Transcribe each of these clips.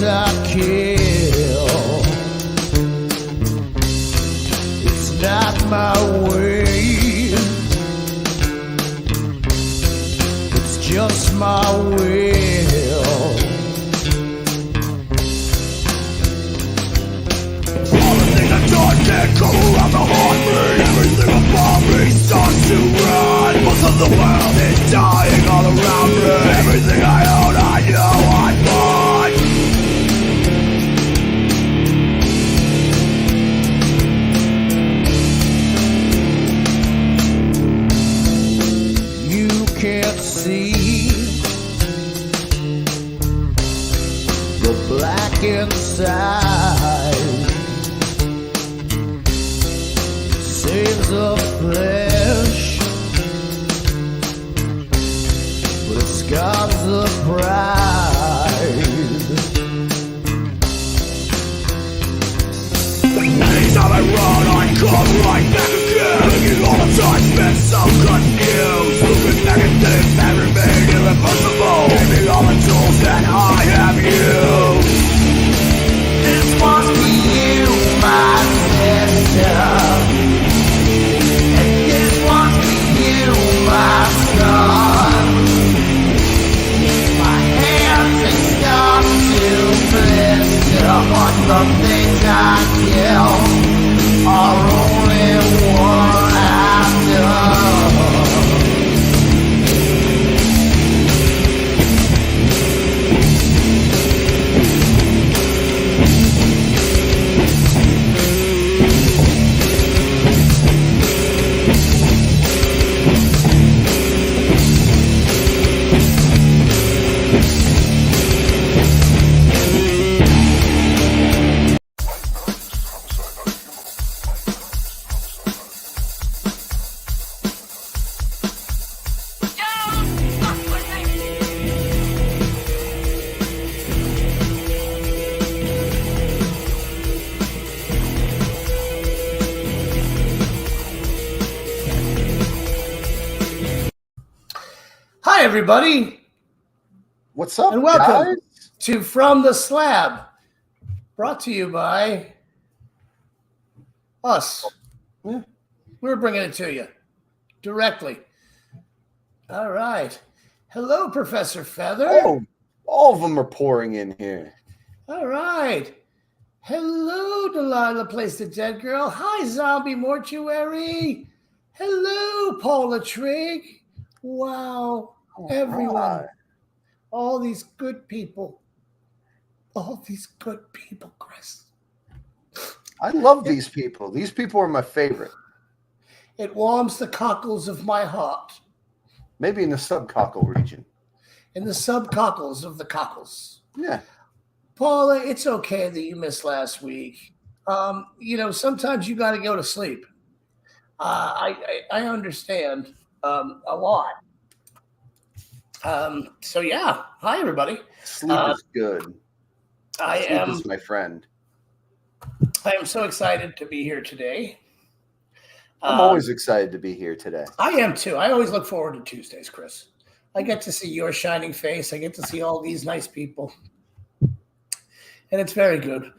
I kill. It's not my way, it's just my will. Everything I done can't come around to haunt me. Everything about me starts to run. Most of the world is dying all around me. Everything I own, I know I bought. You can't see the black inside. Saves the flesh, but it scars the pride. Anytime I run, I come right back again. Thinking all the time spent so confused. Looking negative and remain irreversible. Giving all the tools that I have used. This was for you, my sister. My scar, my hands they start to blister, but the things I kill are only one after. Hi, everybody. What's up, and welcome guys? to From the Slab, brought to you by us. We're bringing it to you directly. All right. Hello, Professor Feather. Oh, all of them are pouring in here. All right. Hello, Delilah Place the Dead Girl. Hi, Zombie Mortuary. Hello, Paula Trigg. Wow. Everyone, right. all these good people, Chris. I love these people. These people are my favorite. It warms the cockles of my heart. Maybe in the subcockle region. In the subcockles of the cockles. Yeah. Paula, it's okay that you missed last week. Sometimes you got to go to sleep. I understand a lot. So yeah, hi everybody. Sleep is good. Sleep is my friend. I am so excited to be here today. I'm always excited to be here today. I am too. I always look forward to Tuesdays, Chris. I get to see your shining face. I get to see all these nice people. And it's very good.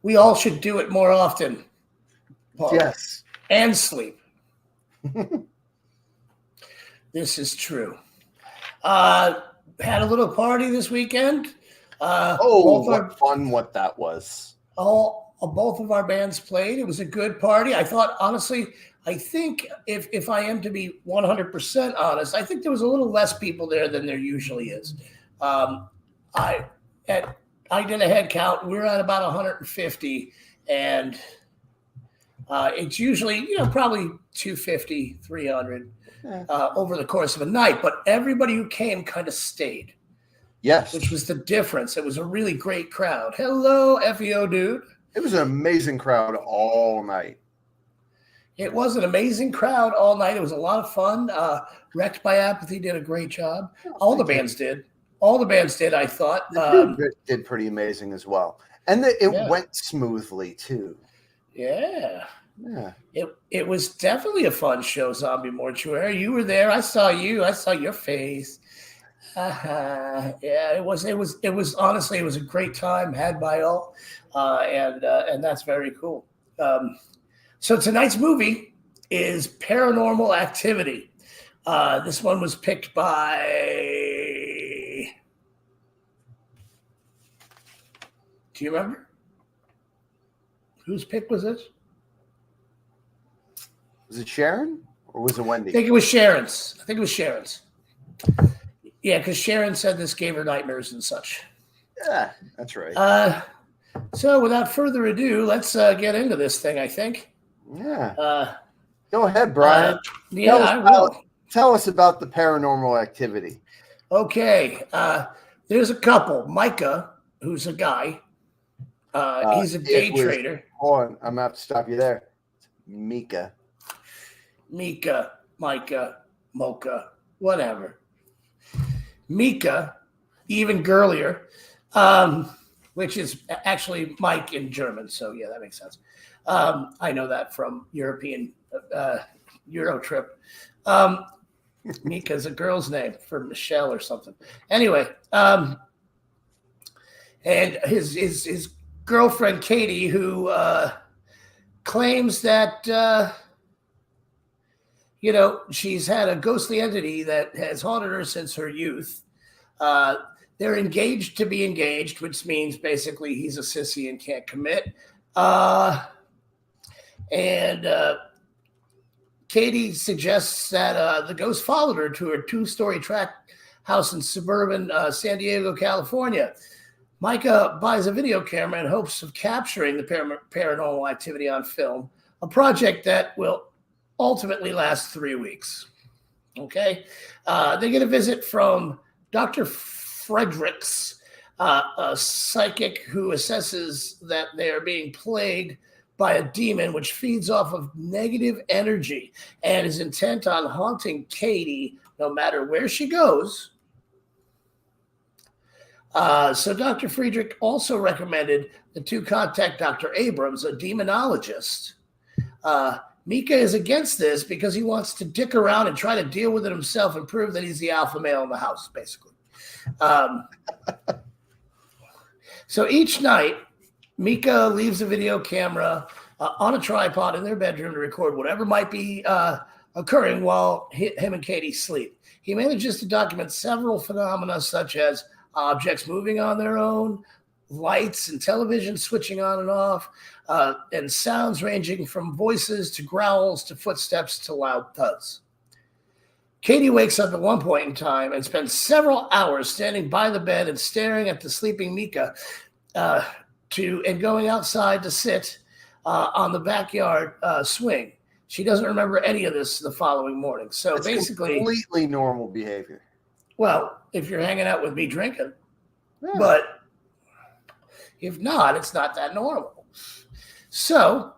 We all should do it more often, Paul. Yes. And sleep. This is true. Had a little party this weekend. What fun what that was. Both of our bands played. It was a good party. I thought, honestly, I think if I am to be 100% honest, I think there was a little less people there than there usually is. I did a head count. We're at about 150, and it's usually, probably 250, 300 over the course of a night. But everybody who came kind of stayed. Yes. Which was the difference. It was a really great crowd. Hello, FEO dude. It was an amazing crowd all night. It was an amazing crowd all night. It was a lot of fun. Wrecked by Apathy did a great job. All the bands did. I thought. Did pretty amazing as well. And it went smoothly, too. Yeah. Yeah. It was definitely a fun show, Zombie Mortuary. You were there. I saw you. I saw your face. Yeah, it was honestly, it was a great time had by all, and that's very cool. So tonight's movie is Paranormal Activity. This one was picked by. Do you remember whose pick was this? Was it Sharon or was it Wendy? I think it was Sharon's. Yeah, because Sharon said this gave her nightmares and such. Yeah, that's right. So without further ado, let's get into this thing, I think. Yeah. Go ahead, Brian. Yeah, I will. Tell us about the Paranormal Activity. Okay. There's a couple. Micah, who's a guy. He's a day trader. Hold on. I'm going to have to stop you there. Mika, Micah, Mocha, whatever. Mika, even girlier, which is actually Mike in German. So, yeah, that makes sense. I know that from European Euro trip. Mika's a girl's name for Michelle or something. Anyway, and his girlfriend, Katie, who claims that, she's had a ghostly entity that has haunted her since her youth. They're engaged to be engaged, which means basically he's a sissy and can't commit. And Katie suggests that the ghost followed her to her 2-story tract house in suburban San Diego, California. Micah buys a video camera in hopes of capturing the paranormal activity on film, a project that will ultimately last 3 weeks. Okay. They get a visit from Dr. Fredericks, a psychic who assesses that they are being plagued by a demon which feeds off of negative energy and is intent on haunting Katie no matter where she goes. So Dr. Friedrich also recommended the two contact Dr. Abrams, a demonologist. Mika is against this because he wants to dick around and try to deal with it himself and prove that he's the alpha male in the house, basically. So each night, Mika leaves a video camera on a tripod in their bedroom to record whatever might be occurring while him and Katie sleep. He manages to document several phenomena such as objects moving on their own, lights and television switching on and off, and sounds ranging from voices to growls to footsteps to loud thuds. Katie wakes up at one point in time and spends several hours standing by the bed and staring at the sleeping Mika and going outside to sit on the backyard swing. She doesn't remember any of this the following morning. So it's basically completely normal behavior. Well, if you're hanging out with me drinking, yeah. But if not, it's not that normal. So,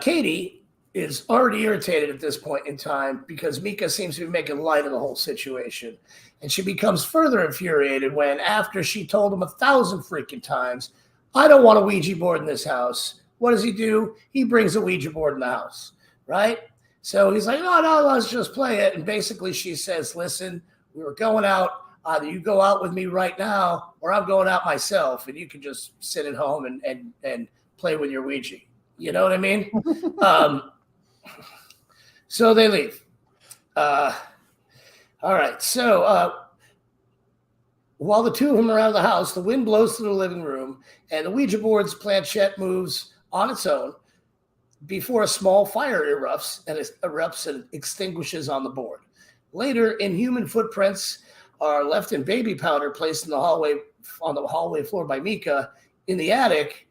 Katie is already irritated at this point in time because Mika seems to be making light of the whole situation. And she becomes further infuriated when, after she told him 1,000 freaking times, I don't want a Ouija board in this house. What does he do? He brings a Ouija board in the house, right? So he's like, no, let's just play it. And basically she says, listen, we were going out. Either you go out with me right now or I'm going out myself and you can just sit at home and play with your Ouija. You know what I mean? So they leave. All right. So while the two of them are out of the house, the wind blows through the living room and the Ouija board's planchette moves on its own before a small fire erupts and extinguishes on the board. Later, inhuman footprints are left in baby powder placed in the hallway floor by Mika. In the attic,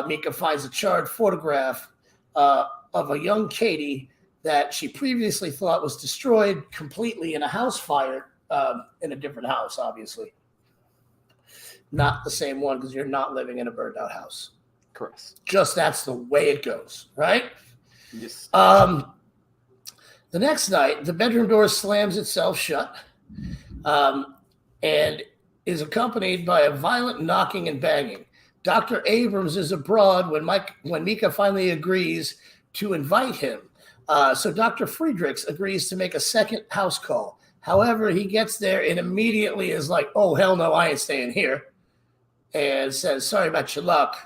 Mika finds a charred photograph of a young Katie that she previously thought was destroyed completely in a house fire in a different house, obviously. Not the same one because you're not living in a burned out house. Correct. Just that's the way it goes, right? Yes. The next night, the bedroom door slams itself shut and is accompanied by a violent knocking and banging. Dr. Abrams is abroad when Mika finally agrees to invite him. So Dr. Friedrichs agrees to make a second house call. However, he gets there and immediately is like, oh, hell no, I ain't staying here. And says, sorry about your luck.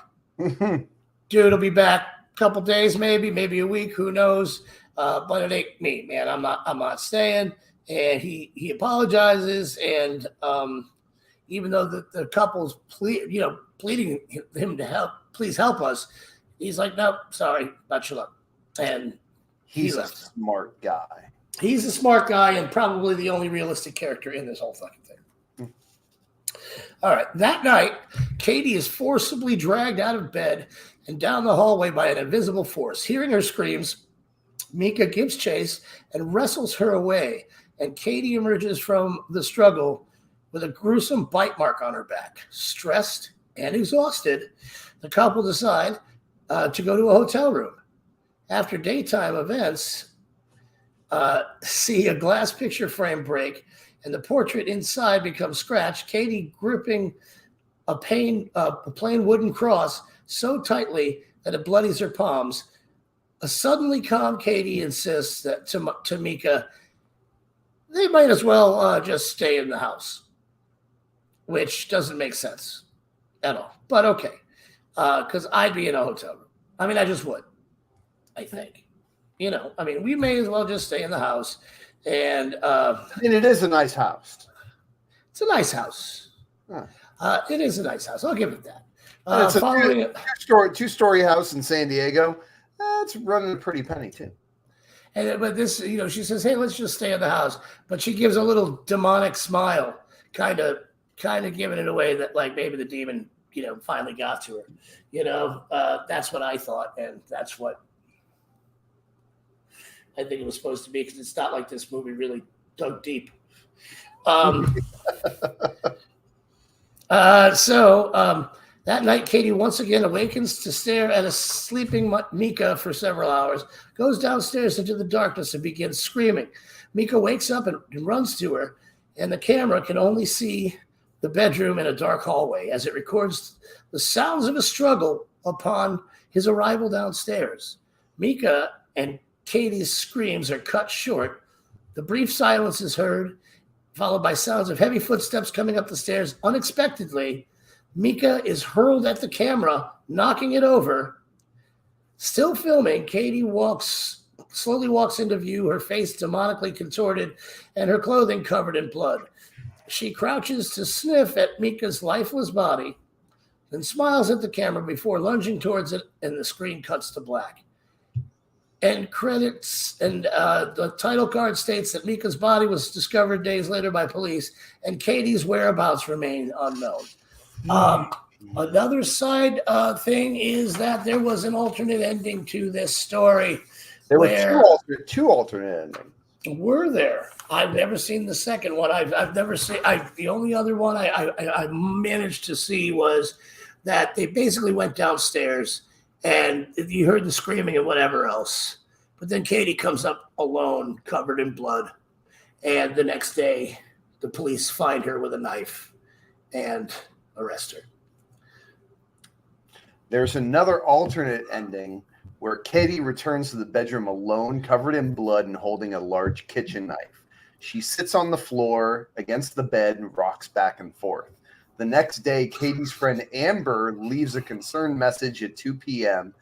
Dude will be back a couple days, maybe a week, who knows? But it ain't me, man. I'm not staying. And he apologizes. And even though the couple's pleading him to help, please help us, he's like, no, sorry about your luck. And he's a smart guy. He's a smart guy and probably the only realistic character in this whole fucking thing. All right. That night, Katie is forcibly dragged out of bed and down the hallway by an invisible force. Hearing her screams, Mika gives chase and wrestles her away. And Katie emerges from the struggle with a gruesome bite mark on her back. Stressed and exhausted, the couple decide to go to a hotel room. After daytime events, see a glass picture frame break and the portrait inside becomes scratched. Katie gripping a plain wooden cross so tightly that it bloodies her palms. A suddenly calm Katie insists that to Mika, they might as well just stay in the house, which doesn't make sense at all. But okay, because I'd be in a hotel room. I mean, I just would, I think. We may as well just stay in the house. And it is a nice house. It's a nice house. Huh. It is a nice house. I'll give it that. It's a two-story house in San Diego. It's running a pretty penny too. But this, she says, "Hey, let's just stay in the house." But she gives a little demonic smile, kind of giving it away that like maybe the demon, finally got to her. That's what I thought, and that's what I think it was supposed to be, because it's not like this movie really dug deep. That night, Katie once again awakens to stare at a sleeping Mika for several hours, goes downstairs into the darkness and begins screaming. Mika wakes up and runs to her, and the camera can only see the bedroom in a dark hallway as it records the sounds of a struggle upon his arrival downstairs. Mika and Katie's screams are cut short. The brief silence is heard, followed by sounds of heavy footsteps coming up the stairs. Unexpectedly, Mika is hurled at the camera, knocking it over. Still filming, Katie slowly walks into view, her face demonically contorted and her clothing covered in blood. She crouches to sniff at Mika's lifeless body, then smiles at the camera before lunging towards it, and the screen cuts to black. End credits, and the title card states that Mika's body was discovered days later by police, and Katie's whereabouts remain unknown. Another side thing is that there was an alternate ending to this story. There were two alternate endings. Were there? I've never seen the second one. I've never seen. The only other one I managed to see was that they basically went downstairs and you heard the screaming and whatever else. But then Katie comes up alone, covered in blood, and the next day the police find her with a knife and arrest her. There's another alternate ending where Katie returns to the bedroom alone, covered in blood and holding a large kitchen knife. She sits on the floor against the bed and rocks back and forth. The next day, Katie's friend Amber leaves a concerned message at 2 p.m.,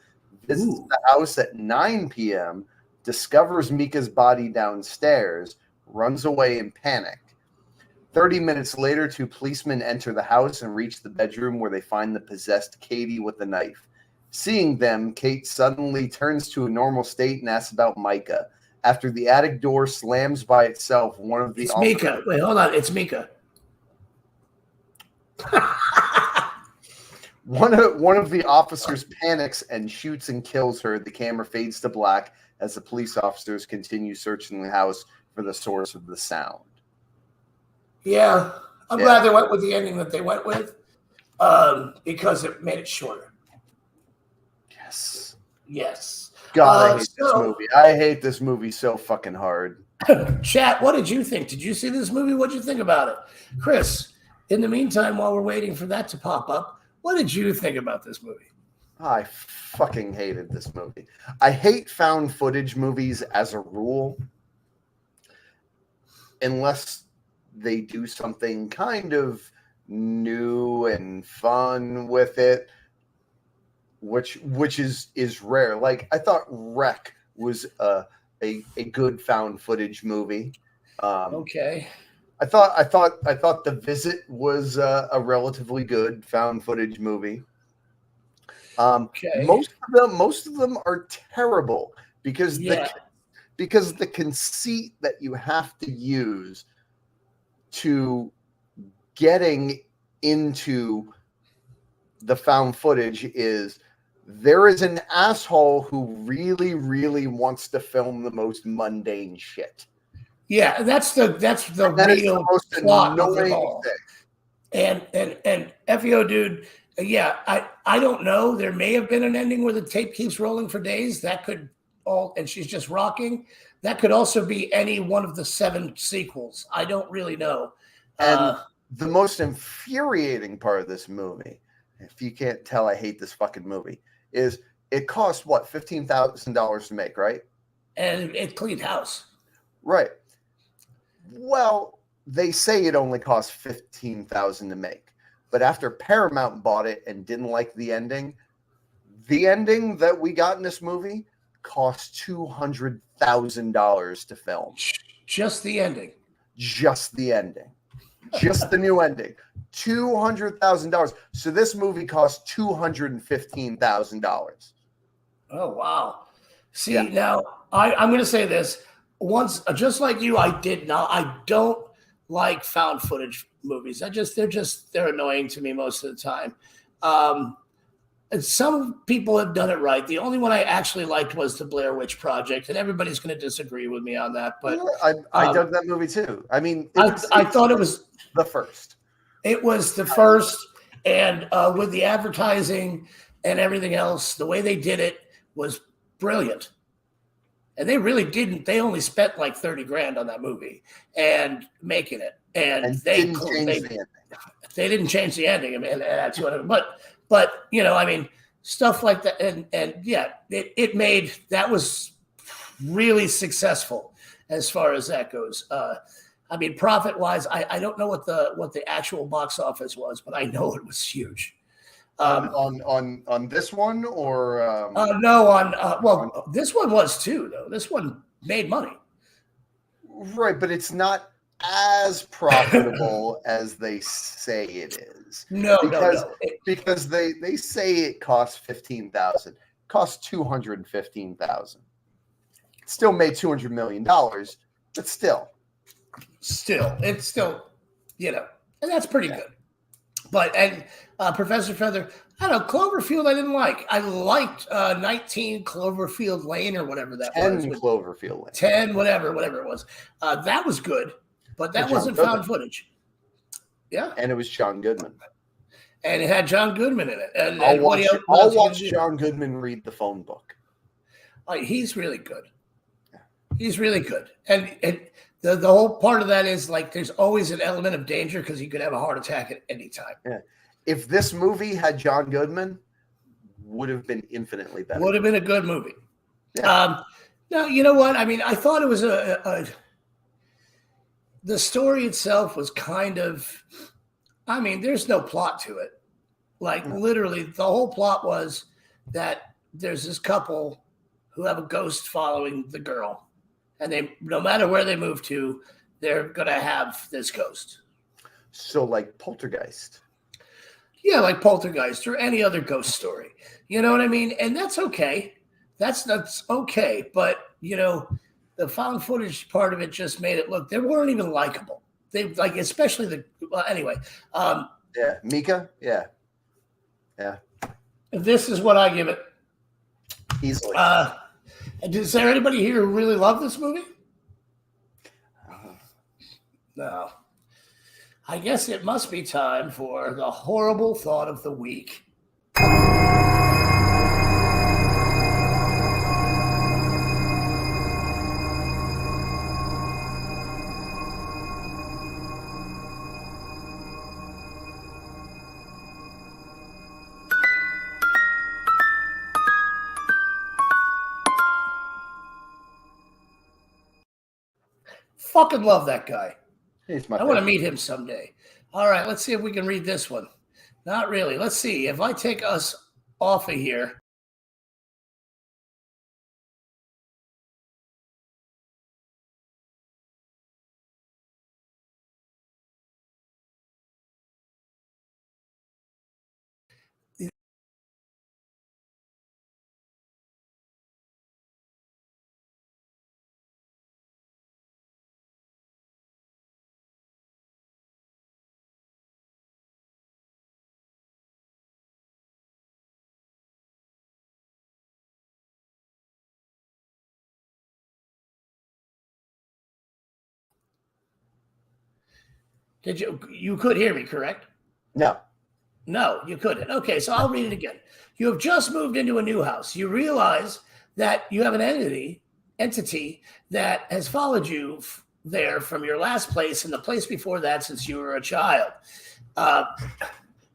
visits the house at 9 p.m., discovers Mika's body downstairs, runs away in panic. 30 minutes later, two policemen enter the house and reach the bedroom where they find the possessed Katie with a knife. Seeing them, Kate suddenly turns to a normal state and asks about Micah. After the attic door slams by itself, one of the... It's Mika. Wait, hold on. It's Mika. One of the officers panics and shoots and kills her. The camera fades to black as the police officers continue searching the house for the source of the sound. Yeah, I'm glad they went with the ending that they went with, because it made it shorter. Yes. God, I hate this movie. I hate this movie so fucking hard. Chat, what did you think? Did you see this movie? What did you think about it? Chris, in the meantime, while we're waiting for that to pop up, what did you think about this movie? I fucking hated this movie. I hate found footage movies as a rule, unless they do something kind of new and fun with it, which is rare. Like I thought Wreck was a good found footage movie. Okay. I thought The Visit was a relatively good found footage movie. Okay. Most of them are terrible because Yeah. the conceit that you have to use to getting into the found footage is there is an asshole who really, really wants to film the most mundane shit. Yeah, that's the That is the real most plot of them annoying all. thing. And FEO dude, yeah, I don't know. There may have been an ending where the tape keeps rolling for days. That could all, and she's just rocking. That could also be any one of the 7 sequels. I don't really know. And the most infuriating part of this movie, if you can't tell, I hate this fucking movie, is it cost what, $15,000 to make, right? And it cleaned house. Right. Well, they say it only cost $15,000 to make, but after Paramount bought it and didn't like the ending that we got in this movie cost $200,000 to film. Just the ending. Just the ending. Just the new ending. $200,000. So this movie cost $215,000. Oh wow. See, Yeah. now I'm going to say this once, just like you, I don't like found footage movies. They're annoying to me most of the time. And some people have done it right. The only one I actually liked was the Blair Witch Project, and everybody's going to disagree with me on that. But I dug that movie too. I mean, I thought it was the first. It was the first, and with the advertising and everything else, the way they did it was brilliant. And they really didn't. They only spent like 30 grand on that movie and making it. And they didn't change the ending. I mean, that's what. But I mean, stuff like that, and yeah, that was really successful as far as that goes. I mean, profit wise, I don't know what the actual box office was, but I know it was huge. On this one or no, this one was too though. This one made money, right? But it's not as profitable as they say it is. No, because they say it costs 15,000, costs 215,000. Still made $200 million, but still, it's still, and that's pretty good. But Professor Feather, I don't know, Cloverfield I didn't like. I liked 19 Cloverfield Lane or whatever that 10 was. Cloverfield Lane. 10, whatever it was. That was good, but that wasn't found footage. Yeah. And it was John Goodman. And it had John Goodman in it. And I'll watch John Goodman read the phone book. He's really good. He's really good. And the whole part of that is like there's always an element of danger because he could have a heart attack at any time. Yeah. If this movie had John Goodman, would have been infinitely better. Would have been a good movie. Yeah. No, you know what? I mean, I thought it was the story itself was kind of, I mean, there's no plot to it. Like literally the whole plot was that there's this couple who have a ghost following the girl. And they, no matter where they move to, they're going to have this ghost. So like Poltergeist. Yeah, like Poltergeist or any other ghost story. You know what I mean? And that's okay. That's okay. But, the found footage part of it just made it look, they weren't even likable. They like, especially anyway. Yeah. Mika? Yeah. Yeah. This is what I give it. Easily. Is there anybody here who really loved this movie? No. I guess it must be time for the horrible thought of the week. fucking love that guy. He's my I want to favorite. meet him someday. All right, let's see if we can read this one. Not really. Let's see. If I take us off of here. Did you could hear me, correct? No. No, you couldn't. Okay, so I'll read it again. You have just moved into a new house. You realize that you have an entity that has followed you there from your last place and the place before that since you were a child. Uh,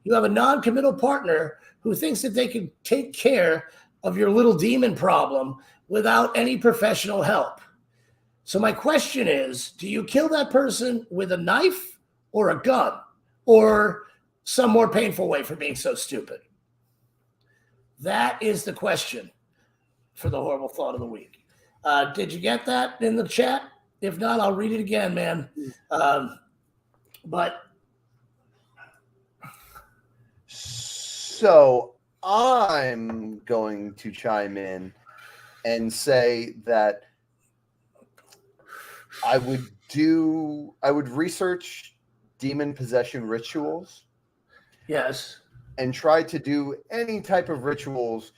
you have a non-committal partner who thinks that they can take care of your little demon problem without any professional help. So my question is, do you kill that person with a knife or a gun or some more painful way for being so stupid? That is the question for the horrible thought of the week. Did you get that in the chat? If not, I'll read it again, man. But so I'm going to chime in and say that I would research demon possession rituals. yes, And try to do any type of rituals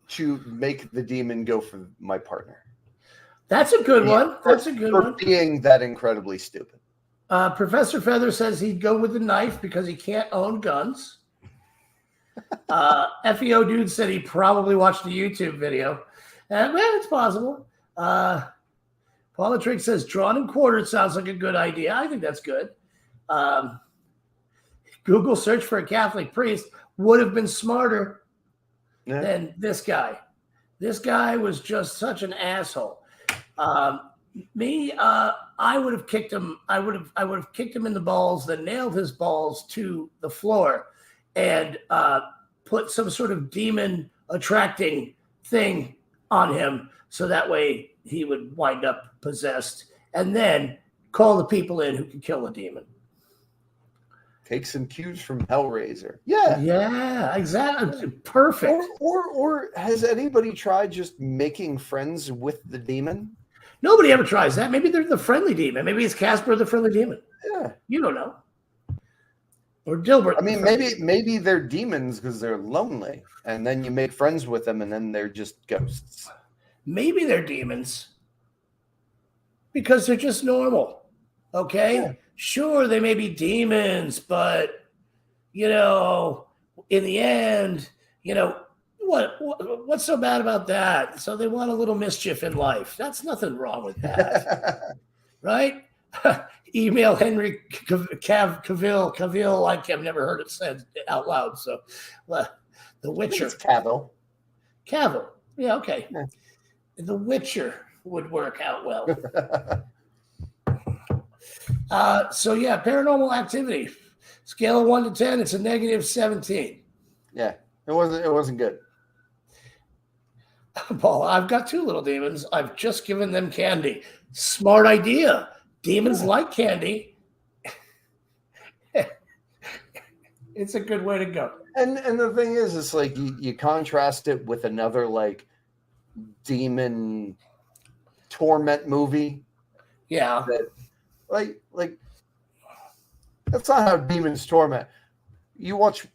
to make the demon go for my partner. that's a good one. That's a good for one. being that incredibly stupid. Professor Feather says he'd go with the knife because he can't own guns. FEO dude said he probably watched a YouTube video. Well, it's possible. Paula Trigg says drawn and quartered sounds like a good idea. I think that's good. Google search for a Catholic priest would have been smarter than this guy. This guy was just such an asshole. I would have kicked him. I would have kicked him in the balls, then nailed his balls to the floor, and put some sort of demon attracting thing on him, so that way he would wind up possessed, and then call the people in who can kill the demon. Take some cues from Hellraiser. Yeah, exactly. Perfect. Or has anybody tried just making friends with the demon? Nobody ever tries that. Maybe they're the friendly demon. Maybe it's Casper the friendly demon. Yeah, you don't know. Or Dilbert. I mean, maybe they're demons because they're lonely, and then you make friends with them, and then they're just ghosts. Maybe they're demons because they're just normal. Okay. Yeah. Sure, they may be demons, but, in the end, what's so bad about that? So they want a little mischief in life. That's nothing wrong with that, right? Email Henry Cavill, like I've never heard it said out loud. So, The Witcher. It's Cavill. Yeah, okay. Yeah. The Witcher would work out well. Paranormal Activity. Scale of 1 to 10, it's a -17. Yeah, it wasn't good. Paul, I've got 2 little demons. I've just given them candy. Smart idea. Demons like candy. It's a good way to go. And the thing is, it's like you contrast it with another like demon torment movie. Yeah. That, like that's not how demons torment. You watch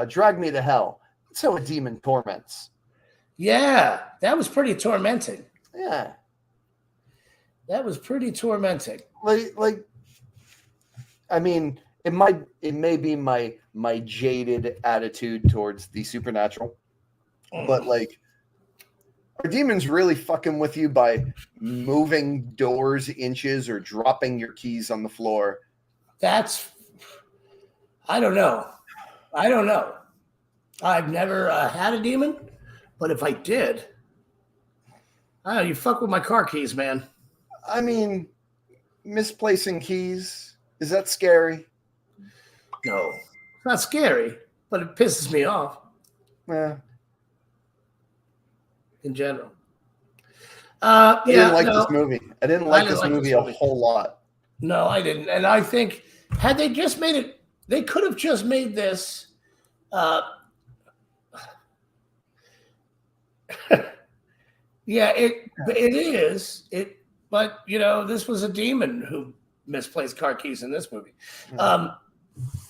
Drag Me to Hell. That's how a demon torments. Yeah, that was pretty tormenting. Yeah. That was pretty tormenting. Like I mean, it may be my jaded attitude towards the supernatural, but like, are demons really fucking with you by moving doors inches or dropping your keys on the floor? I don't know. I've never had a demon, but if I did, I don't know, you fuck with my car keys, man. I mean, misplacing keys, is that scary? No, it's not scary, but it pisses me off Yeah. in general. I didn't like no, this movie. I didn't like this like movie this a movie. whole lot. No, I didn't. And I think had they just made it, they could have just made this. Yeah, it is it, but this was a demon who misplaced car keys in this movie,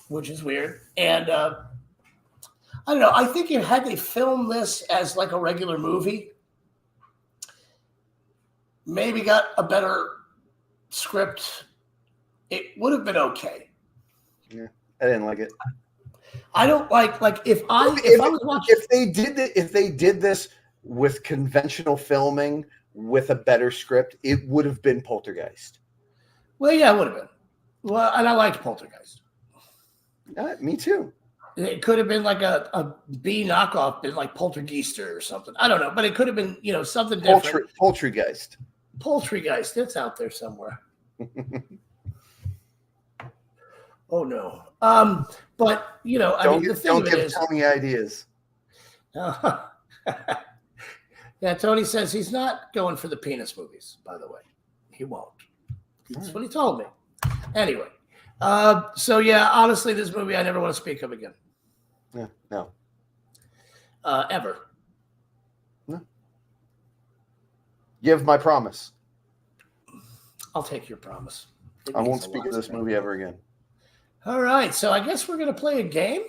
which is weird. And I don't know. I think had they filmed this as like a regular movie, maybe got a better script, it would have been okay. Yeah, I didn't like it. I don't like if I was watching, if they did this with conventional filming with a better script, it would have been Poltergeist. Well, yeah, it would have been. Well, and I liked Poltergeist. Me too. It could have been like a B knockoff, been like Poltergeister or something. I don't know, but it could have been something different. Poltergeist. Poltergeist, it's out there somewhere. Oh no. But don't give Tony ideas. Yeah, Tony says he's not going for the penis movies, by the way. He won't. That's what he told me. Anyway. So yeah, honestly, this movie I never want to speak of again. Yeah, no. Ever. No. You have my promise. I'll take your promise. I won't speak of this movie ever again. All right, so I guess we're gonna play a game.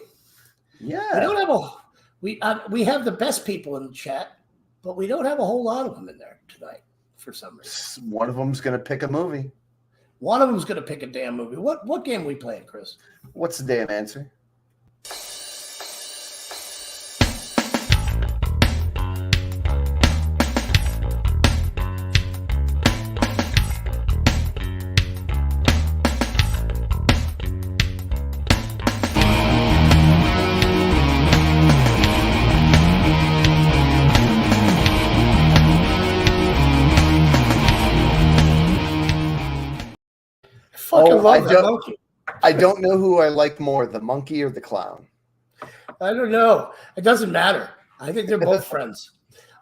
Yeah. We don't have we have the best people in the chat, but we don't have a whole lot of them in there tonight for some reason. One of them's gonna pick a movie. One of them's gonna pick a damn movie. What game are we playing, Chris? What's the damn answer? I don't know who I like more, the monkey or the clown. I don't know. It doesn't matter. I think they're both friends.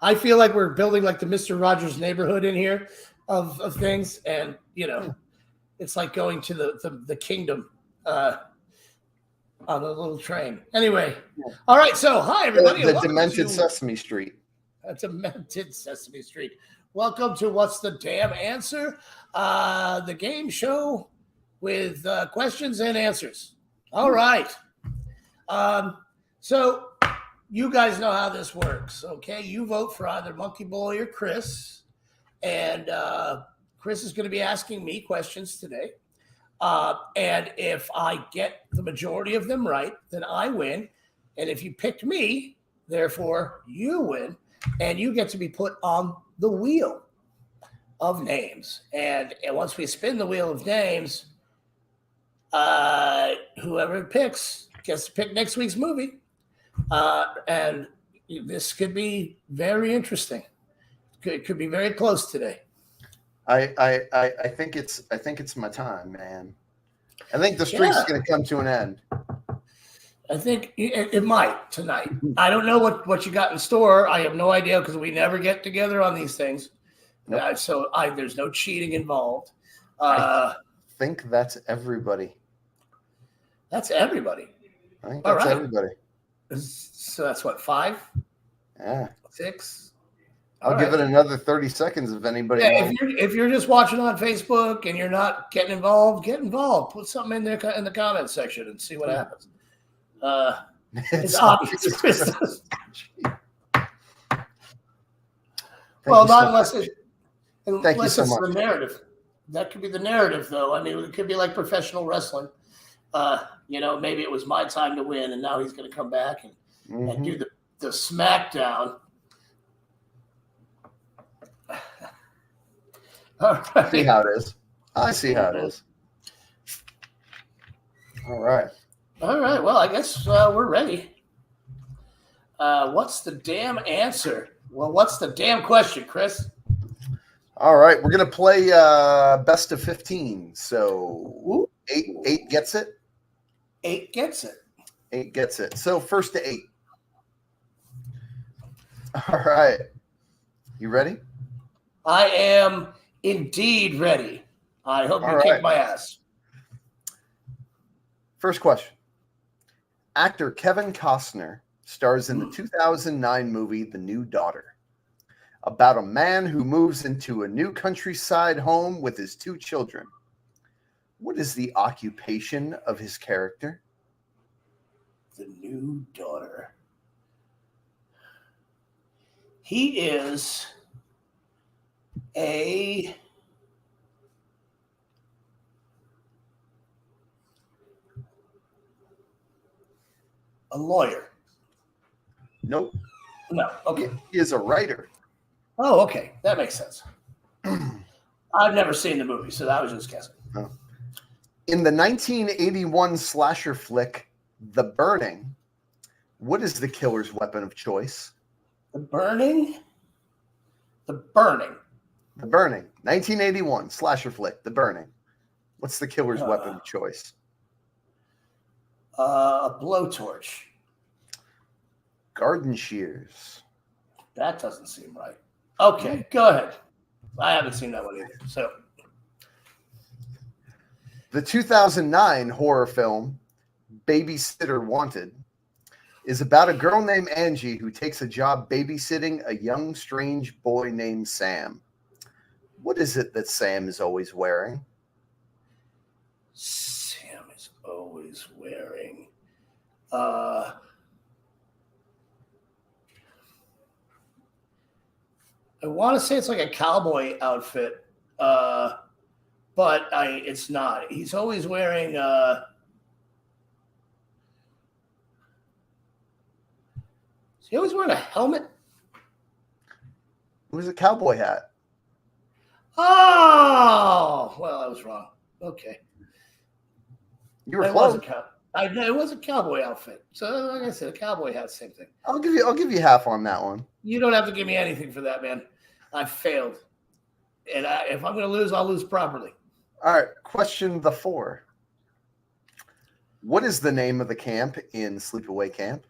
I feel like we're building like the Mr. Rogers neighborhood in here of things. And, it's like going to the kingdom on a little train. Anyway. All right. So, hi, everybody. The demented Sesame Street. Demented Sesame Street. Welcome to What's the Damn Answer? The game show with questions and answers. All right. So you guys know how this works, okay? You vote for either Monkey Boy or Chris. And Chris is going to be asking me questions today. And if I get the majority of them right, then I win. And if you picked me, therefore you win. And you get to be put on the wheel of names. And once we spin the wheel of names, whoever picks gets to pick next week's movie. And this could be very interesting. It could be very close today. I think it's my time, man. I think the streak's going to come to an end. I think it might tonight. I don't know what you got in store. I have no idea because we never get together on these things. Nope. So there's no cheating involved. I think that's everybody. That's everybody. I think that's everybody. So that's what, 5? Yeah. 6? I'll give it another 30 seconds if anybody. Yeah, if you're just watching on Facebook and you're not getting involved, get involved. Put something in there in the comments section and see what happens. It's obvious. Well, not unless it's the narrative. That could be the narrative, though. I mean, it could be like professional wrestling. Maybe it was my time to win, and now he's going to come back and do the SmackDown. All right. I see how it is. I see how it is. All right. All right. Well, I guess we're ready. What's the damn answer? Well, what's the damn question, Chris? All right, we're gonna play best of 15. So eight gets it. 8 gets it. 8 gets it. So first to 8. All right, you ready? I am indeed ready. I hope you kick my ass. First question. Actor Kevin Costner stars in the 2009 movie The New Daughter, about a man who moves into a new countryside home with his 2 children. What is the occupation of his character? The New Daughter. He is a lawyer. Nope. No. Okay. He is a writer. Oh, okay. That makes sense. I've never seen the movie, so I was just guessing. Oh. In the 1981 slasher flick, The Burning, what is the killer's weapon of choice? The Burning? The Burning. The Burning. 1981 slasher flick, The Burning. What's the killer's weapon of choice? A blowtorch. Garden shears. That doesn't seem right. Okay, go ahead. I haven't seen that one either. So, the 2009 horror film Babysitter Wanted is about a girl named Angie who takes a job babysitting a young, strange boy named Sam. What is it that Sam is always wearing? Sam is always wearing. I want to say it's like a cowboy outfit, but it's not. He's always wearing. Is he always wearing a helmet? It was a cowboy hat. Oh, well, I was wrong. Okay, You were it close. it was a cowboy outfit. So, like I said, a cowboy hat, same thing. I'll give you half on that one. You don't have to give me anything for that, man. I failed, and if I'm going to lose, I'll lose properly. All right, question 4. What is the name of the camp in Sleepaway Camp?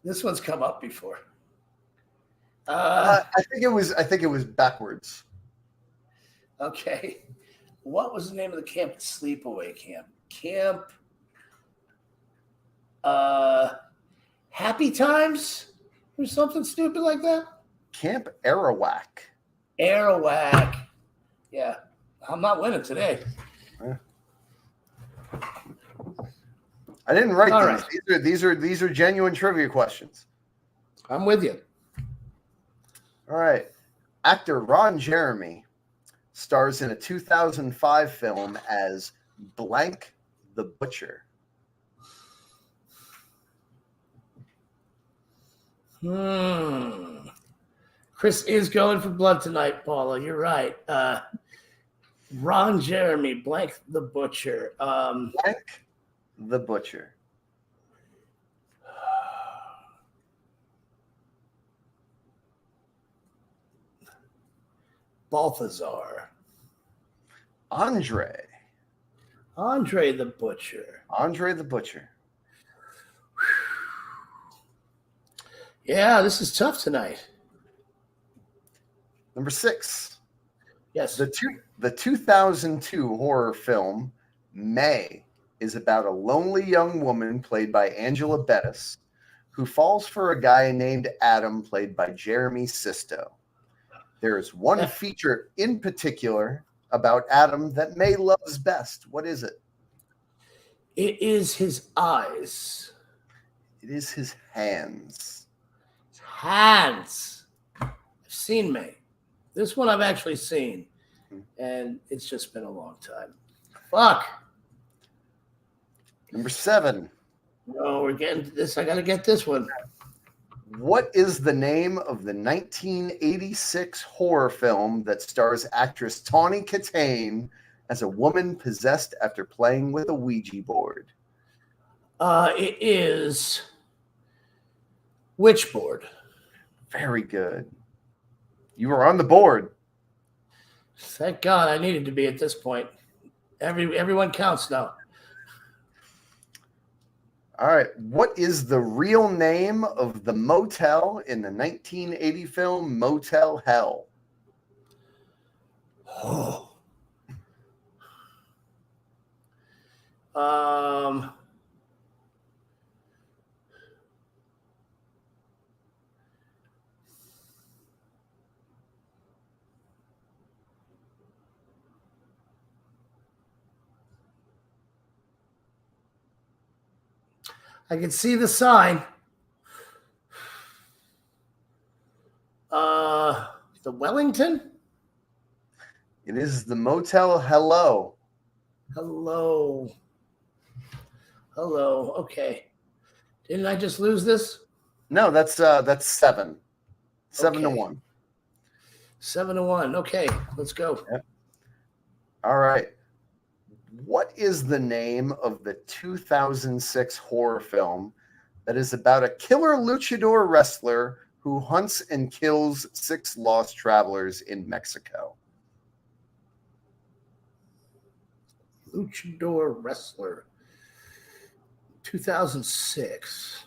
This one's come up before. I think it was backwards. Okay. What was the name of the camp? Sleepaway Camp. Happy Times? Or something stupid like that? Camp Arawak. Arawak. Yeah. I'm not winning today. I didn't write All these. right. These are genuine trivia questions. I'm with you. All right. Actor Ron Jeremy stars in a 2005 film as Blank the Butcher. Chris is going for blood tonight, Paula. You're right. Ron Jeremy, Blank the Butcher. Blank the Butcher. Balthazar. Andre the Butcher. Andre the Butcher. Yeah, this is tough tonight. Number 6. Yes. The 2002 horror film May is about a lonely young woman played by Angela Bettis who falls for a guy named Adam played by Jeremy Sisto. There is one feature in particular about Adam that May loves best. What is it? It is his eyes. It is his hands. His hands. I've seen May. This one I've actually seen. And it's just been a long time. Fuck. Number 7. No, we're getting to this. I got to get this one. What is the name of the 1986 horror film that stars actress Tawny Katane as a woman possessed after playing with a Ouija board? It is Witchboard. Very good. You were on the board. Thank God I needed to be at this point. Everyone counts now. All right. What is the real name of the motel in the 1980 film Motel Hell? Oh. Um. I can see the sign. The Wellington? It is the Motel Hello. Hello. Okay. Didn't I just lose this? No, that's 7. 7 to Okay. 1. 7-1. Okay, let's go. Yep. All right. What is the name of the 2006 horror film that is about a killer luchador wrestler who hunts and kills 6 lost travelers in Mexico? Luchador wrestler. 2006.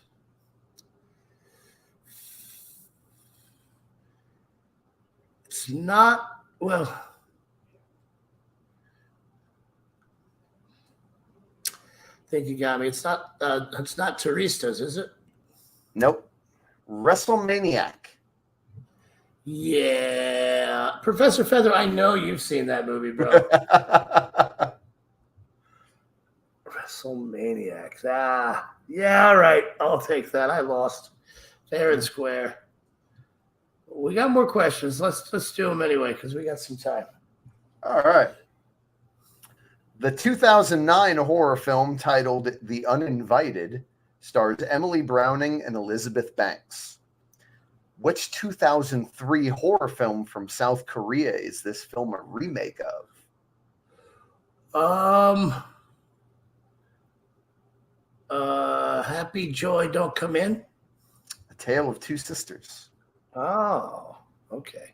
It's not, well, I think you got me. It's not Turistas, is it? Nope. WrestleManiac. Yeah. Professor Feather, I know you've seen that movie, bro. WrestleManiacs. Yeah, all right. I'll take that. I lost fair and square. We got more questions. Let's do them anyway because we got some time. All right. The 2009 horror film titled The Uninvited stars Emily Browning and Elizabeth Banks. Which 2003 horror film from South Korea is this film a remake of? Happy Joy Don't Come In. A Tale of Two Sisters. Oh, okay.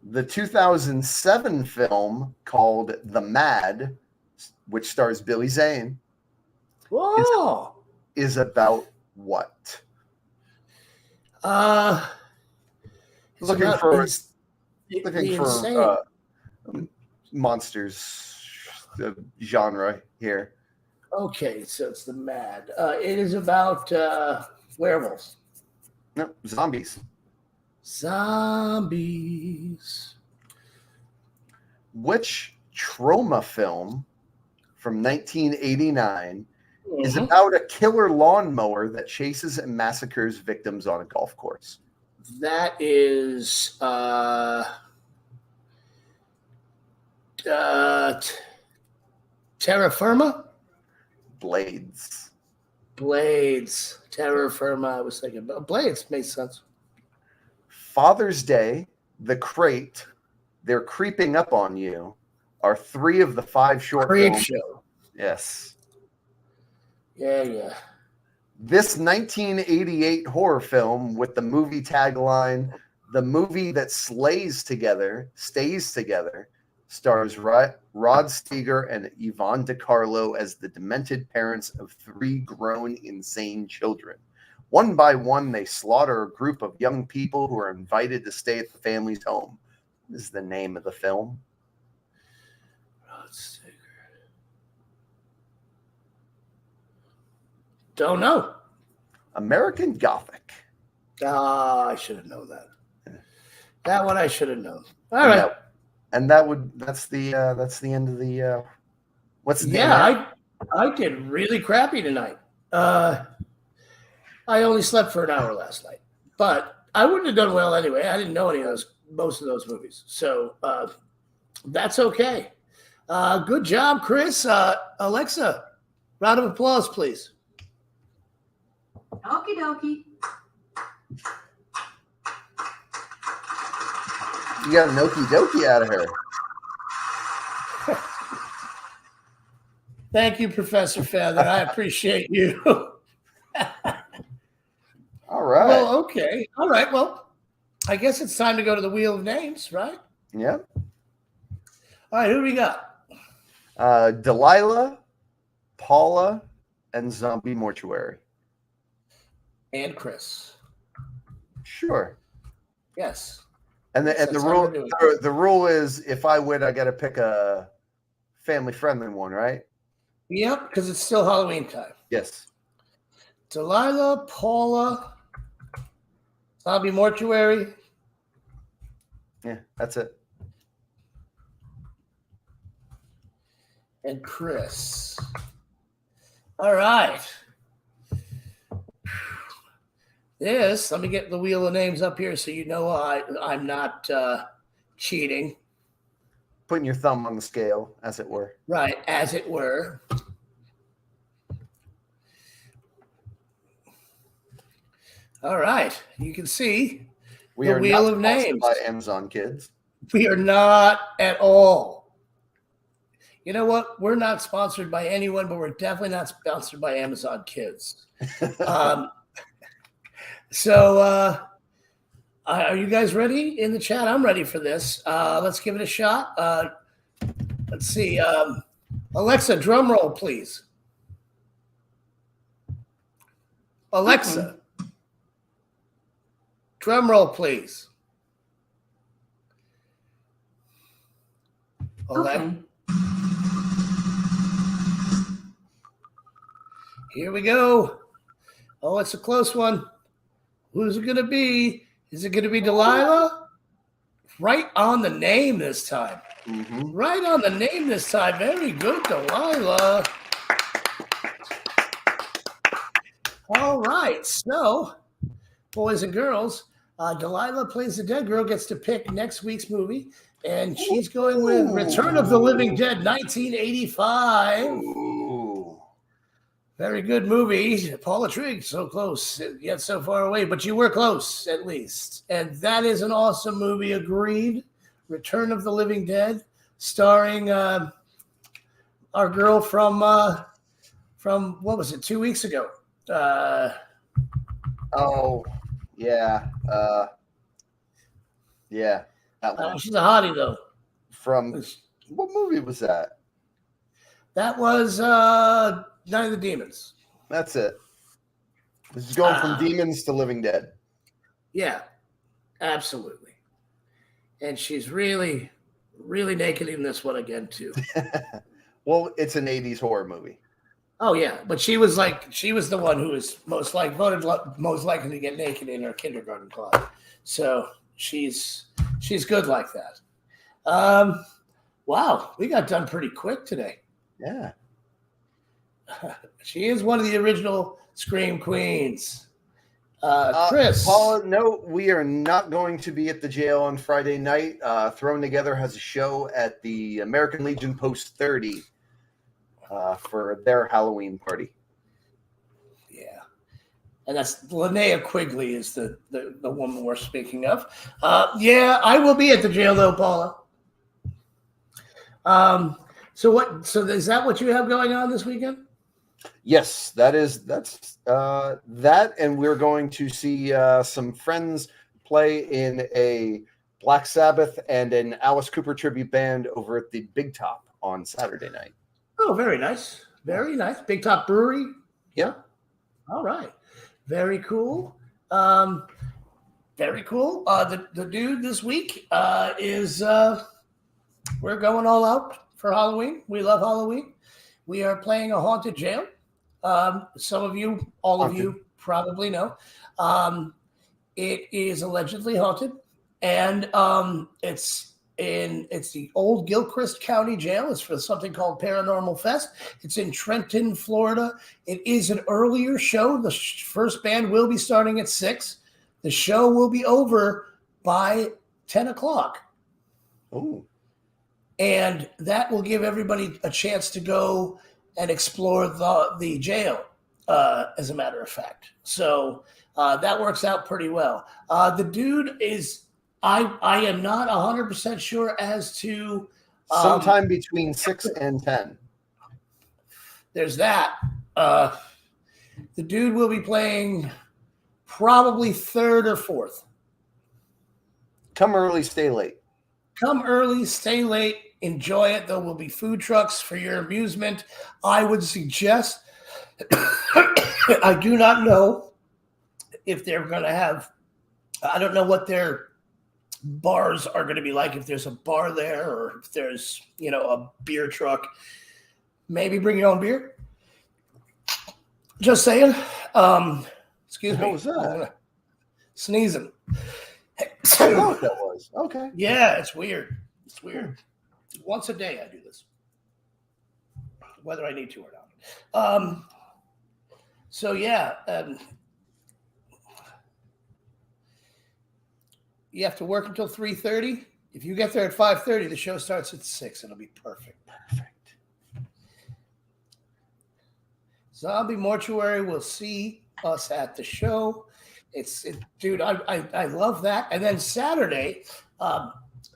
The 2007 film called The Mad, which stars Billy Zane, Whoa. is about what? Looking for monsters genre here. Okay, so it's The Mad. It is about werewolves. No, zombies. Zombies. Which trauma film from 1989 is about a killer lawnmower that chases and massacres victims on a golf course? That is Terra Firma? Blades. Terra Firma. I was thinking about Blades. Makes sense. Father's Day, The Crate, They're Creeping Up on You are 3 of the 5 short Creep films. Show. Yes. Yeah. This 1988 horror film with the movie tagline, "The movie that slays together, stays together," stars Rod Steiger and Yvonne DiCarlo as the demented parents of 3 grown, insane children. One by one, they slaughter a group of young people who are invited to stay at the family's home. This is the name of the film. Rod Steiger. Don't know. American Gothic. I should have known that. That one I should have known. All right. That's the end of the what's the name? I did really crappy tonight. I only slept for an hour last night, but I wouldn't have done well anyway. I didn't know most of those movies, so that's okay. Good job, Chris. Alexa, round of applause, please. Okie dokie. You got an okie dokie out of her. Thank you, Professor Feather. I appreciate you. All right. Well, okay. All right. Well, I guess it's time to go to the Wheel of Names, right? Yeah. All right. Who do we got? Delilah, Paula, and Zombie Mortuary. And Chris. Sure. Yes. And the rule is if I win, I got to pick a family friendly one, right? Yep, because it's still Halloween time. Yes. Delilah, Paula, Zombie Mortuary. Yeah, that's it. And Chris. All right. Let me get the Wheel of Names up here so you know I'm not cheating. Putting your thumb on the scale, as it were. Right, as it were. All right. You can see the Wheel of Names. By Amazon Kids. We are not at all. You know what? We're not sponsored by anyone, but we're definitely not sponsored by Amazon Kids. So are you guys ready in the chat? I'm ready for this. Let's give it a shot. Let's see. Alexa, drum roll, please. Alexa, drum roll, please. Okay. Here we go. Oh, it's a close one. Who's it going to be? Is it going to be Delilah? Right on the name this time. Mm-hmm. Right on the name this time. Very good, Delilah. All right. So, boys and girls, Delilah plays the dead girl, gets to pick next week's movie, and she's going with Return of the Living Dead, 1985. Ooh. Very good movie. Paula Trigg, so close, yet so far away, but you were close, at least. And that is an awesome movie, agreed. Return of the Living Dead, starring our girl from what was it, 2 weeks ago? Oh, yeah. Yeah, that one. She's a hottie, though. From what movie was that? That was Night of the Demons. That's it. This is going from demons to Living Dead. Yeah, absolutely. And she's really, really naked in this one again, too. Well, it's an 80s horror movie. Oh, yeah. But she was the one who was most likely to get naked in her kindergarten class. So she's good like that. Wow, we got done pretty quick today. Yeah. She is one of the original Scream Queens. Chris. Paula, no, we are not going to be at the jail on Friday night. Thrown Together has a show at the American Legion Post 30 for their Halloween party. Yeah. And that's Linnea Quigley is the woman we're speaking of. Yeah, I will be at the jail, though, Paula. So is that what you have going on this weekend? Yes, that's that, and we're going to see some friends play in a Black Sabbath and an Alice Cooper tribute band over at the Big Top on Saturday night. Oh, very nice. Very nice. Big Top Brewery. Yeah. All right. Very cool. Very cool. The dude this week is we're going all out for Halloween. We love Halloween. We are playing a haunted jail. Some of you, all of you probably know. It is allegedly haunted, and it's the old Gilchrist County Jail. It's for something called Paranormal Fest. It's in Trenton, Florida. It is an earlier show. The first band will be starting at 6. The show will be over by 10 o'clock. Oh. And that will give everybody a chance to go and explore the jail, as a matter of fact. So that works out pretty well. The dude is, I am not 100% sure as to. Sometime between 6 and 10. There's that. The dude will be playing Probably 3rd or 4th. Come early, stay late. Come early, stay late, enjoy it. There will be food trucks for your amusement. I would suggest, I do not know if they're going to have, I don't know what their bars are going to be like, if there's a bar there or if there's, a beer truck. Maybe bring your own beer. Just saying. Excuse me. What was that? Sneezing. I know what that was. Okay. Yeah, it's weird. It's weird. Once a day I do this, whether I need to or not. So yeah, you have to work until 3:30. If you get there at 5:30, the show starts at 6. It'll be perfect. Perfect. Zombie Mortuary will see us at the show. Dude, I love that. And then Saturday,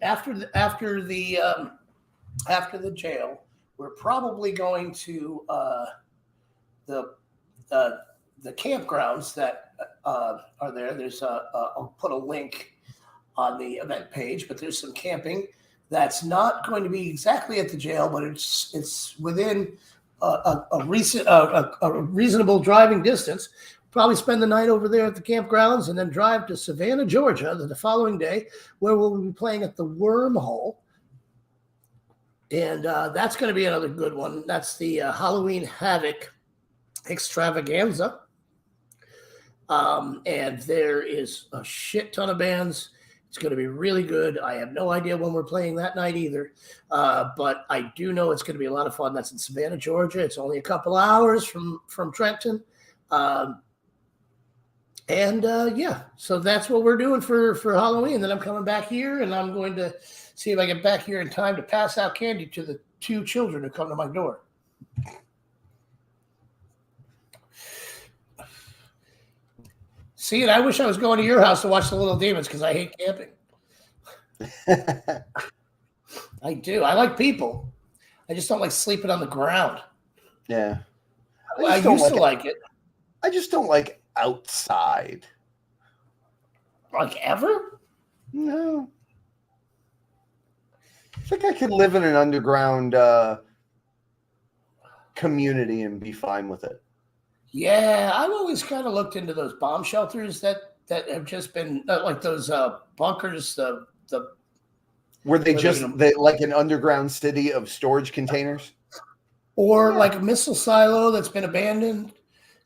after the jail, we're probably going to the campgrounds that are there. There's I'll put a link on the event page, but there's some camping that's not going to be exactly at the jail, but it's within a reasonable driving distance. Probably spend the night over there at the campgrounds and then drive to Savannah, Georgia the following day, where we'll be playing at the Wormhole. And that's going to be another good one. That's the Halloween Havoc extravaganza. And there is a shit ton of bands. It's going to be really good. I have no idea when we're playing that night either. But I do know it's going to be a lot of fun. That's in Savannah, Georgia. It's only a couple hours from Trenton. Yeah, so that's what we're doing for Halloween. Then I'm coming back here, and I'm going to see if I get back here in time to pass out candy to the 2 children who come to my door. See, and I wish I was going to your house to watch the Little Demons because I hate camping. I do. I like people. I just don't like sleeping on the ground. Yeah. I used to like it. I just don't like outside. Like ever? No. I think I could live in an underground community and be fine with it. Yeah, I've always kind of looked into those bomb shelters that have just been like those bunkers. Were they like an underground city of storage containers, or like a missile silo that's been abandoned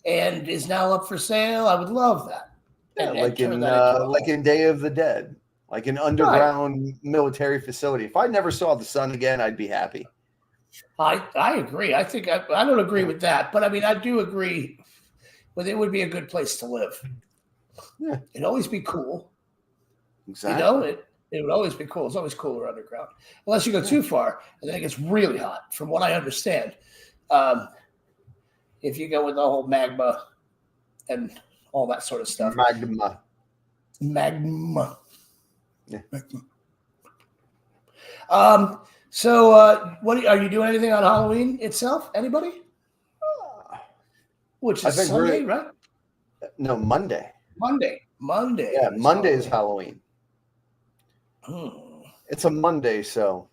and is now up for sale? I would love that. Yeah, like in Day of the Dead, like an underground military facility. If I never saw the sun again, I'd be happy. I agree. I think I don't agree with that, but I mean I do agree with it would be a good place to live. Yeah, it'd always be cool. Exactly. It would always be cool. It's always cooler underground, unless you go too far, and then it gets really hot. From what I understand, if you go with the whole magma and all that sort of stuff. Magma. Yeah. So, what are you doing? Anything on Halloween itself? Anybody? Which is Sunday, right? No, Monday. Monday. Yeah, Monday is Halloween. Hmm. It's a Monday, so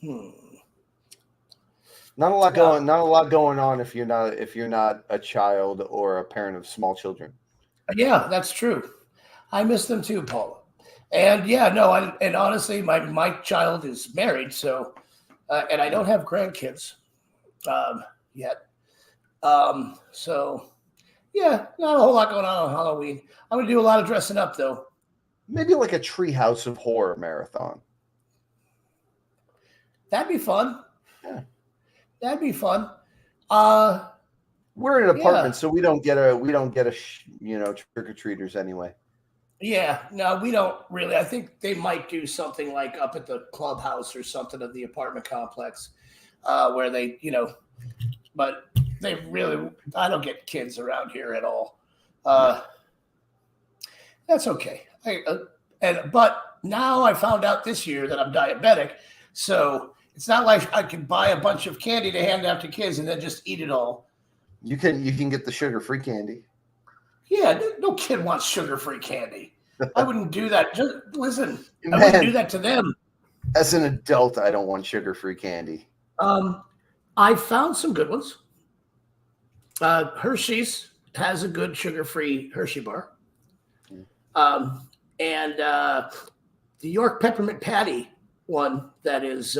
not a lot going on if you're not a child or a parent of small children. Yeah, that's true. I miss them too, Paula. And yeah, no, and honestly, my child is married, so and I don't have grandkids yet. So yeah, not a whole lot going on Halloween. I'm gonna do a lot of dressing up though. Maybe like a Treehouse of Horror marathon. That'd be fun. Yeah, that'd be fun. We're in an apartment, so we don't get a trick or treaters anyway. Yeah, no, we don't really. I think they might do something like up at the clubhouse or something of the apartment complex, where they, but they really. I don't get kids around here at all. That's okay. But now I found out this year that I'm diabetic, so it's not like I can buy a bunch of candy to hand out to kids and then just eat it all. You can get the sugar-free candy. Yeah, no kid wants sugar-free candy. I wouldn't do that. Just listen, I Man, wouldn't do that to them. as an adult, I don't want sugar-free candy. I found some good ones. Hershey's has a good sugar-free Hershey bar. And the York Peppermint Patty one that is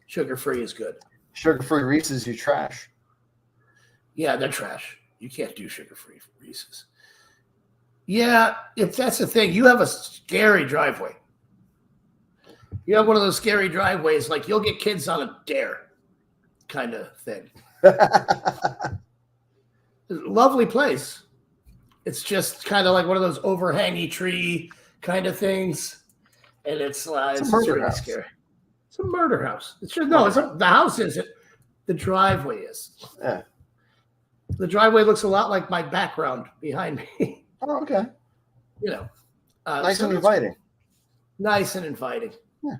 sugar-free is good. Sugar-free Reese's, you trash. Yeah, they're trash. You can't do sugar-free Reese's. Yeah, if that's the thing, you have a scary driveway. You have one of those scary driveways, like you'll get kids on a dare kind of thing. Lovely place. It's just kind of like one of those overhangy tree kind of things. And it's really scary. It's a murder house. It's just, no, the house isn't. The driveway is. Yeah. The driveway looks a lot like my background behind me. Oh, okay. You know. Nice and inviting. Nice and inviting. Yeah.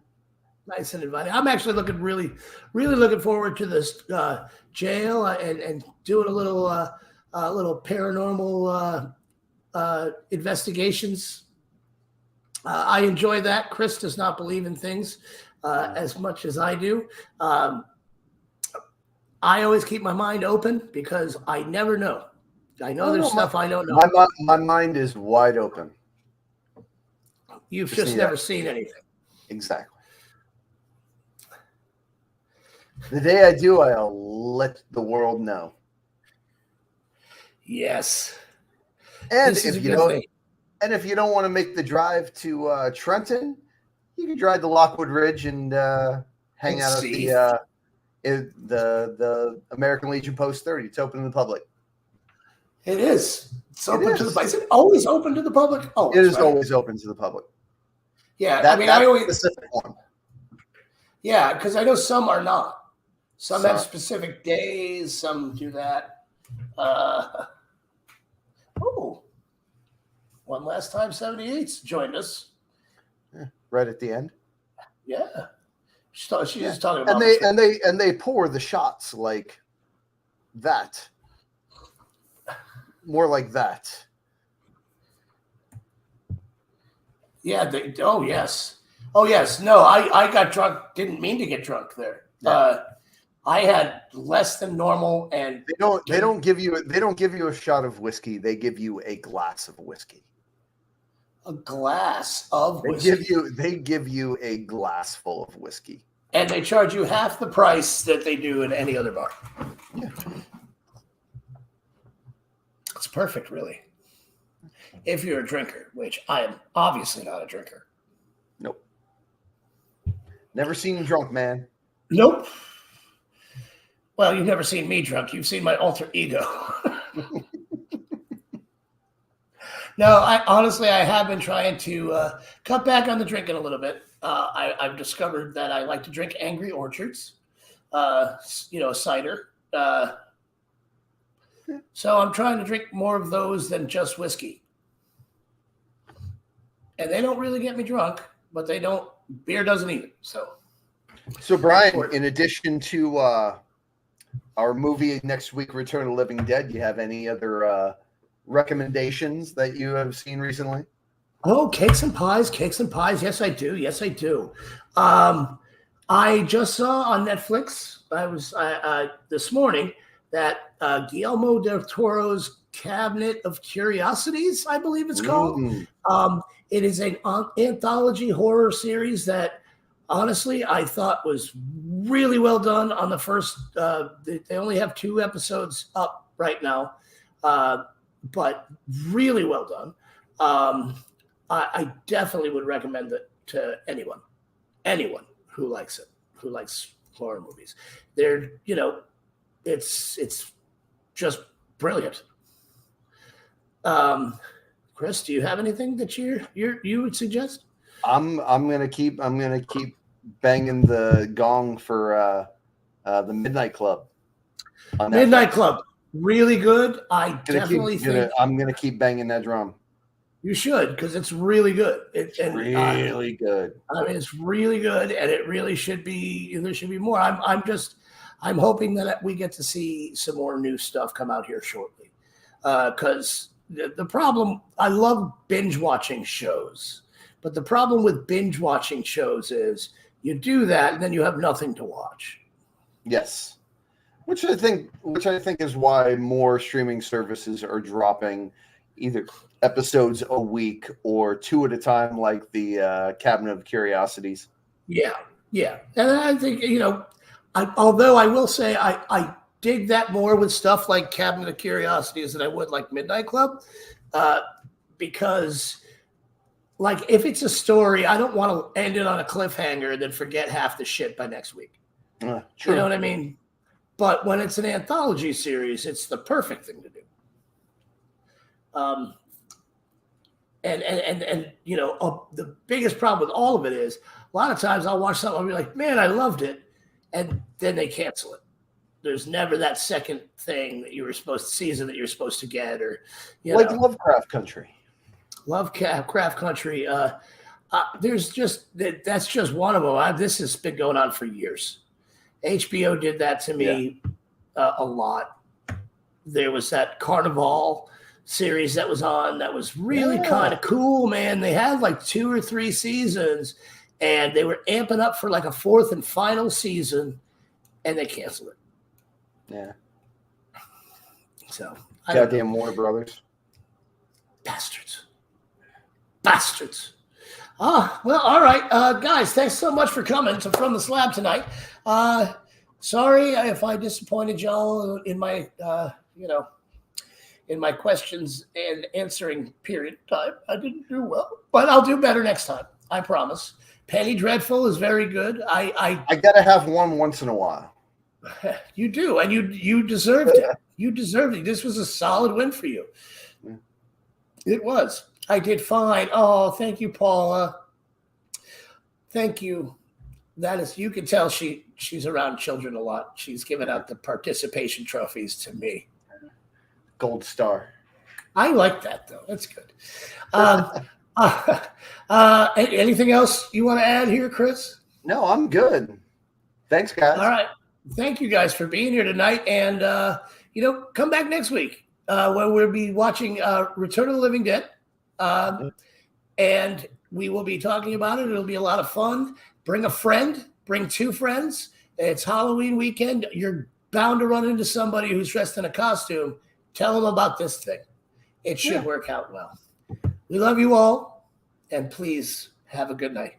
Nice and inviting. I'm actually really looking forward to this jail and doing a little paranormal investigations. I enjoy that. Chris does not believe in things as much as I do. I always keep my mind open because I never know. I know there's stuff I don't know. My mind is wide open. You've just never seen anything. Exactly. The day I do, I'll let the world know. Yes. And if you don't want to make the drive to Trenton, you can drive to Lockwood Ridge and hang out at the American Legion Post 30. It's open to the public. It is. It's open to the public. Is it always open to the public? Oh, it is always open to the public. Yeah, I always specific one. Yeah, because I know some are not. Some have specific days. Some do that. One last time, 78's joined us. Yeah, right at the end. Yeah, she's just talking about. And they pour the shots like that. More like that. Yeah. Oh yes. No, I got drunk. Didn't mean to get drunk there. Yeah. I had less than normal, and they don't give you a shot of whiskey. They give you a glass of whiskey. A glass of whiskey. They give you a glass full of whiskey, and they charge you half the price that they do in any other bar. Yeah. It's perfect, really. If you're a drinker, which I am obviously not a drinker. Nope. Never seen you drunk, man. Nope. Well, you've never seen me drunk. You've seen my alter ego. No, I have been trying to cut back on the drinking a little bit. I've discovered that I like to drink Angry Orchards, cider. So I'm trying to drink more of those than just whiskey. And they don't really get me drunk, but beer doesn't either. So Brian, in addition to our movie next week, Return of the Living Dead, do you have any other recommendations that you have seen recently? Oh, cakes and pies. Yes, I do. I just saw on Netflix, this morning, that Guillermo del Toro's Cabinet of Curiosities, I believe it's called. It is an anthology horror series that, honestly, I thought was really well done on the first. They only have 2 episodes up right now, but really well done. I definitely would recommend it to anyone who likes it, who likes horror movies. They're, it's just brilliant. Chris, do you have anything that you would suggest? I'm gonna keep banging the gong for the Midnight Club. Midnight Club, really good. I'm gonna keep banging that drum. You should, because it's really good. It's really good. I mean, it's really good, and it really should be. There should be more. I'm hoping that we get to see some more new stuff come out here shortly, because the problem, I love binge watching shows, but the problem with binge watching shows is you do that and then you have nothing to watch. Yes. Which I think is why more streaming services are dropping either episodes a week or 2 at a time, like the Cabinet of Curiosities. Yeah, yeah. And I think, although I will say I dig that more with stuff like Cabinet of Curiosities than I would like Midnight Club, because like if it's a story, I don't want to end it on a cliffhanger and then forget half the shit by next week. True. You know what I mean? But when it's an anthology series, it's the perfect thing to do. The biggest problem with all of it is a lot of times I'll watch something and be like, man, I loved it. And then they cancel it. There's never that second thing that you were season that you're supposed to get, or like Lovecraft Country. Lovecraft Country. There's just that's just one of them. This has been going on for years. HBO did that to me a lot. There was that Carnival series that was on that was really kind of cool, man. They had like 2 or 3 seasons, and they were amping up for like a 4th and final season, and they canceled it. Yeah. So goddamn Warner Brothers. Bastards. Well, all right. Guys, thanks so much for coming to From the Slab tonight. Sorry if I disappointed y'all in my, in my questions and answering period time. I didn't do well, but I'll do better next time. I promise. Penny Dreadful is very good. I gotta have one once in a while. You do, and you deserved it. You deserved it. This was a solid win for you. It was. I did fine. Oh, thank you, Paula. Thank you. That is, you can tell she's around children a lot. She's given out the participation trophies to me. Gold star. I like that though. That's good. Anything else you want to add here, Chris? No, I'm good. Thanks, guys. All right. Thank you guys for being here tonight. And, come back next week where we'll be watching Return of the Living Dead. And we will be talking about it. It'll be a lot of fun. Bring a friend. Bring 2 friends. It's Halloween weekend. You're bound to run into somebody who's dressed in a costume. Tell them about this thing. It should work out well. We love you all. And please have a good night.